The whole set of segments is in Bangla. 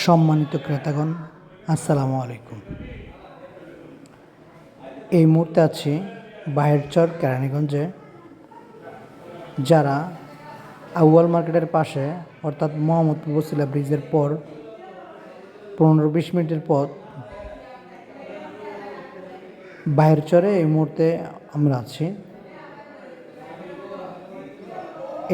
সম্মানিত ক্রেতাগণ, আসসালামু আলাইকুম। এই মুহূর্তে আছি বাহিরচর কেরানীগঞ্জে। যারা আউয়াল মার্কেটের পাশে অর্থাৎ মোহাম্মদপুর বছিলা ব্রিজের পর 15-20 মিনিটের পথ বাহিরচরে এই মুহূর্তে আমরা আছি।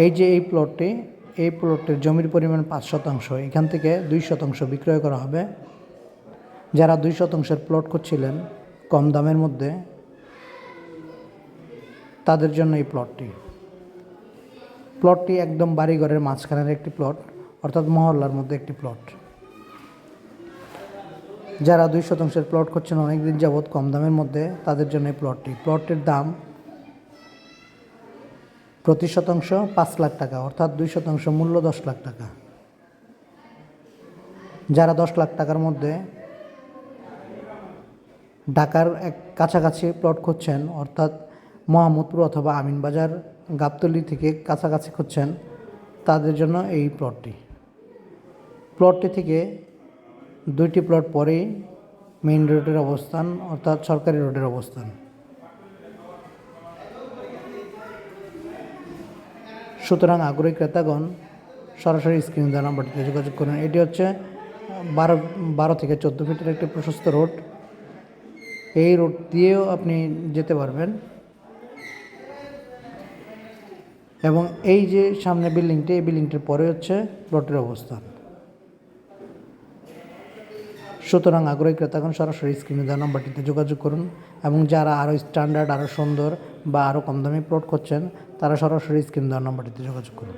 এই যে এই প্লটের জমির পরিমাণ 5%। এখান থেকে 2% বিক্রয় করা হবে। যারা 2%-এর প্লট করছিলেন কম দামের মধ্যে, তাদের জন্য এই প্লটটি একদম বাড়িঘরের মাঝখানের একটি প্লট, অর্থাৎ মহল্লার মধ্যে একটি প্লট। যারা 2%-এর প্লট করছেন অনেক দিন যাবৎ কম দামের মধ্যে, তাদের জন্য এই প্লটের দাম প্রতি শতাংশ 5 লাখ টাকা, অর্থাৎ 2% মূল্য 10 লাখ টাকা। যারা 10 লাখ টাকার মধ্যে ঢাকার কাছাকাছি প্লট খুঁজছেন, অর্থাৎ মোহাম্মদপুর অথবা আমিনবাজার গাবতলী থেকে কাছাকাছি খুঁজছেন, তাদের জন্য এই প্লটটি থেকে 2টি প্লট পরেই মেইন রোডের অবস্থান, অর্থাৎ সরকারি রোডের অবস্থান। সুতরাং আগ্রহী ক্রেতাগণ সরাসরি স্ক্রিনে দেওয়া নাম্বারটিতে যোগাযোগ করুন। এটি হচ্ছে 12 থেকে 14 ফিটের একটি প্রশস্ত রোড। এই রোড দিয়েও আপনি যেতে পারবেন। এবং এই যে সামনে বিল্ডিংটি, এই বিল্ডিংটির পরে হচ্ছে প্লটের অবস্থান। সুতরাং আগ্রহী ক্রেতাগণ সরাসরি স্ক্রিনে দেওয়া নাম্বারটিতে যোগাযোগ করুন। এবং যারা আরও স্ট্যান্ডার্ড, আরও সুন্দর বা আরও কম দামি প্লট করছেন, তারা সরাসরি স্ক্রিনে দেওয়া নাম্বারটিতে যোগাযোগ করুন।